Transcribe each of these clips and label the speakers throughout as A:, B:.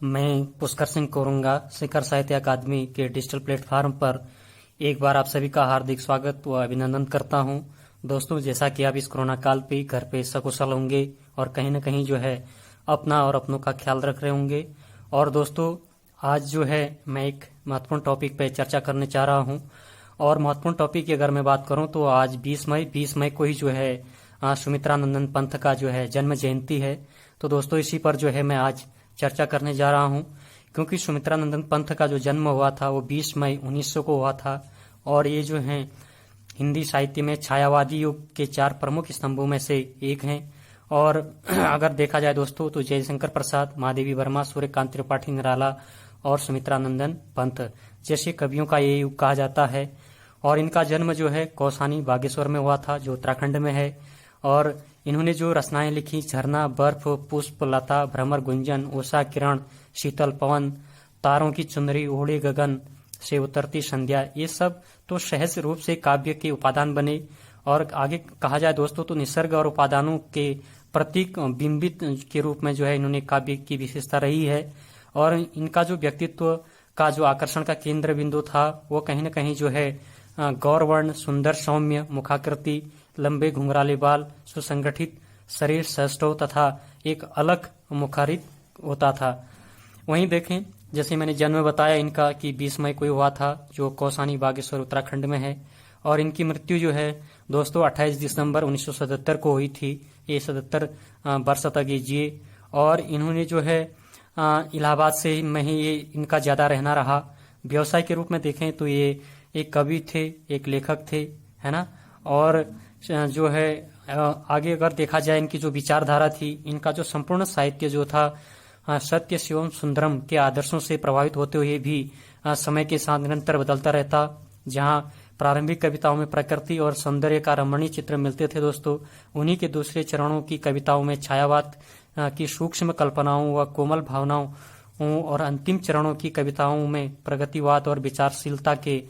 A: मैं पुष्कर सिंह कोरुंगा शिखर साहित्य अकादमी के डिजिटल प्लेटफॉर्म पर एक बार आप सभी का हार्दिक स्वागत व अभिनंदन करता हूं। दोस्तों, जैसा कि आप इस कोरोना काल पे घर पे सकुशल होंगे और कहीं न कहीं जो है अपना और अपनों का ख्याल रख रहे होंगे। और दोस्तों, आज जो है मैं एक महत्वपूर्ण टॉपिक पे चर्चा करने चाह रहा हूं। और महत्वपूर्ण टॉपिक की अगर मैं बात करूं तो आज 20 मई को ही जो है सुमित्रा नंदन पंथ का जो है जन्म जयंती है। तो दोस्तों, इसी पर जो है मैं आज चर्चा करने जा रहा हूं, क्योंकि सुमित्रा नंदन पंथ का जो जन्म हुआ था वो 20 मई 1900 को हुआ था। और ये जो है हिंदी साहित्य में छायावादी युग के 4 प्रमुख स्तंभों में से एक हैं। और अगर देखा जाए दोस्तों तो जयशंकर प्रसाद, महादेवी वर्मा, सूर्यकांत त्रिपाठी निराला और सुमित्रा नंदन पंथ जैसे कवियों का ये युग कहा जाता है। और इनका जन्म जो है कौसानी बागेश्वर में हुआ था, जो उत्तराखंड में है। और इन्होंने जो रचनाएं लिखी, झरना, बर्फ, पुष्प, लता, भ्रमर, गुंजन, उषा किरण, शीतल पवन, तारों की चुंदरी, ओढ़े गगन से उतरती संध्या, ये सब तो सहज रूप से काव्य के उपादान बने। और आगे कहा जाए दोस्तों तो निसर्ग और उपादानों के प्रतीक बिंबित के रूप में जो है इन्होंने काव्य की विशेषता रही है। और इनका जो व्यक्तित्व का जो आकर्षण का केंद्र बिंदु था वो कहीं न कहीं जो है गौरवर्ण, सुंदर सौम्य मुखाकृति, लंबे घुंघराले बाल, सुसंगठित शरीर, सौष्ठव तथा एक अलग मुखारित होता था। वहीं देखें, जैसे मैंने जन्म बताया इनका कि 20 मई को हुआ था, जो कौसानी बागेश्वर उत्तराखंड में है। और इनकी मृत्यु जो है दोस्तों 28 दिसंबर 1977 को हुई थी। ये 77 वर्ष तक ये जिए। और इन्होंने जो है इलाहाबाद से में ही ये इनका ज्यादा रहना रहा। व्यवसाय के रूप में देखें तो ये एक कवि थे, एक लेखक थे, है ना। और जो है आगे अगर देखा जाए इनकी जो विचारधारा थी, इनका जो संपूर्ण साहित्य जो था सत्य शिवम सुंदरम के आदर्शों से प्रभावित होते हुए भी समय के साथ निरंतर बदलता रहता। जहां प्रारंभिक कविताओं में प्रकृति और सौंदर्य का रमणीय चित्र मिलते थे दोस्तों, उन्हीं के दूसरे चरणों की कविताओं में छायावाद की सूक्ष्म कल्पनाओं व कोमल भावनाओं और अंतिम चरणों की कविताओं में प्रगतिवाद और विचारशीलता के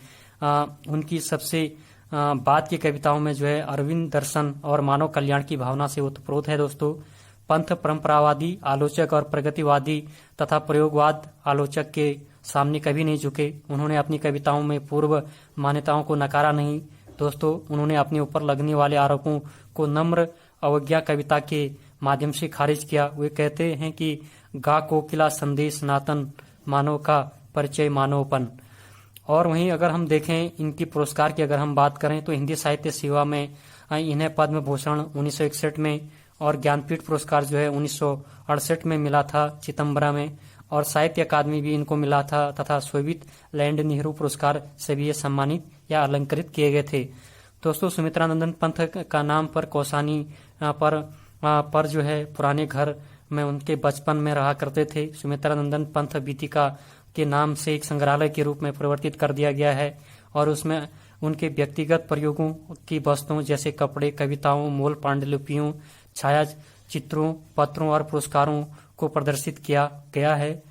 A: उनकी सबसे बाद की कविताओं में जो है अरविंद दर्शन और मानव कल्याण की भावना से ओतप्रोत है दोस्तों। पंथ परंपरावादी आलोचक और प्रगतिवादी तथा प्रयोगवाद आलोचक के सामने कभी नहीं झुके। उन्होंने अपनी कविताओं में पूर्व मान्यताओं को नकारा नहीं दोस्तों। उन्होंने अपने ऊपर लगने वाले आरोपों को नम्र अवज्ञा कविता के माध्यम से खारिज किया। वे कहते हैं कि गा कोकिला संदेश सनातन मानव का परिचय मानवपन। और वहीं अगर हम देखें इनकी पुरस्कार की अगर हम बात करें तो हिंदी साहित्य सेवा में इन्हें पद्म भूषण 1961 में और ज्ञानपीठ पुरस्कार जो है 1968 में मिला था चिदम्बरा में। और साहित्य अकादमी भी इनको मिला था तथा सोवियत लैंड नेहरू पुरस्कार से भी ये सम्मानित या अलंकृत किए गए थे। दोस्तों, सुमित्रा नंदन पंथ का नाम पर कौसानी पर जो है पुराने घर में उनके बचपन में रहा करते थे। सुमित्रा नंदन पंथ बीतिका के नाम से एक संग्रहालय के रूप में परिवर्तित कर दिया गया है। और उसमें उनके व्यक्तिगत प्रयोगों की वस्तुओं जैसे कपड़े, कविताओं, मूल पांडुलिपियों, छाया चित्रों, पत्रों और पुरस्कारों को प्रदर्शित किया गया है।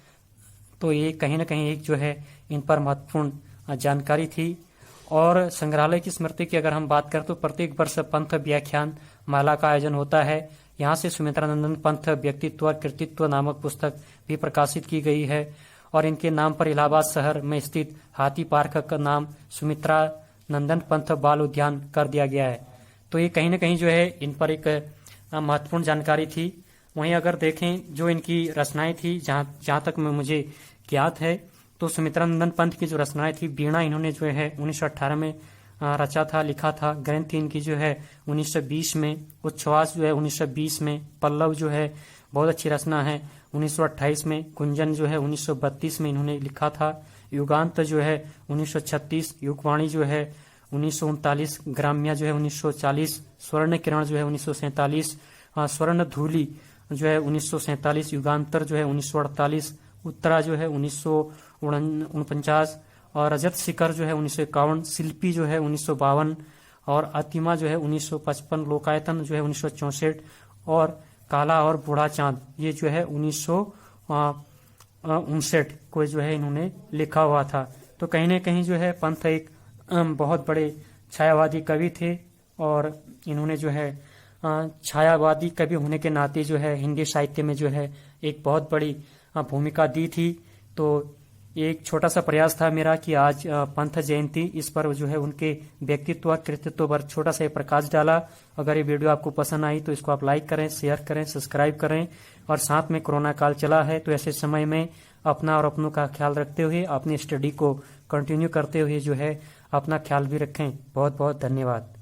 A: तो ये कहीं न कहीं एक जो है इन पर महत्वपूर्ण जानकारी थी। और संग्रहालय की स्मृति की अगर हम बात करें तो प्रत्येक वर्ष पंथ व्याख्यान माला का आयोजन होता है। यहाँ से सुमित्रा नंदन पंथ व्यक्तित्व और कृतित्व नामक पुस्तक भी प्रकाशित की गई है। और इनके नाम पर इलाहाबाद शहर में स्थित हाथी पार्क का नाम सुमित्रा नंदन पंथ बाल उद्यान कर दिया गया है। तो ये कहीं न कहीं जो है इन पर एक महत्वपूर्ण जानकारी थी। वहीं अगर देखें जो इनकी रचनाएं थी, जहां तक मुझे ज्ञात है तो सुमित्रा नंदन पंथ की जो रचनाएं थी, वीणा इन्होंने जो है 1918 में रचा था, लिखा था। ग्रंथ इनकी जो है 1920 में, उच्छ्वास जो है 1920 में, पल्लव जो है बहुत अच्छी रचना है 1928 में, गुंजन जो है 1932 में इन्होंने लिखा था। युगांत जो है 1936, युगवाणी जो है 1939, ग्राम्या जो है 1940, स्वर्ण किरण जो है 1947, स्वर्ण धूली जो है 1947, युगांतर जो है 1948, उत्तरा जो है 1949 और रजत शिखर जो है 1951, शिल्पी जो है 1952 और अतिमा जो है 1955, लोकायतन जो है 1964 और काला और बूढ़ा चांद ये जो है 1959 को जो है इन्होंने लिखा हुआ था। तो कहीं न कहीं जो है पंथ एक बहुत बड़े छायावादी कवि थे। और इन्होंने जो है छायावादी कवि होने के नाते जो है हिंदी साहित्य में जो है एक बहुत बड़ी भूमिका दी थी। तो एक छोटा सा प्रयास था मेरा कि आज पंथ जयंती, इस पर जो है उनके व्यक्तित्व कृतित्व पर छोटा सा प्रकाश डाला। अगर ये वीडियो आपको पसंद आई तो इसको आप लाइक करें, शेयर करें, सब्सक्राइब करें। और साथ में कोरोना काल चला है तो ऐसे समय में अपना और अपनों का ख्याल रखते हुए अपनी स्टडी को कंटिन्यू करते हुए जो है अपना ख्याल भी रखें। बहुत बहुत धन्यवाद।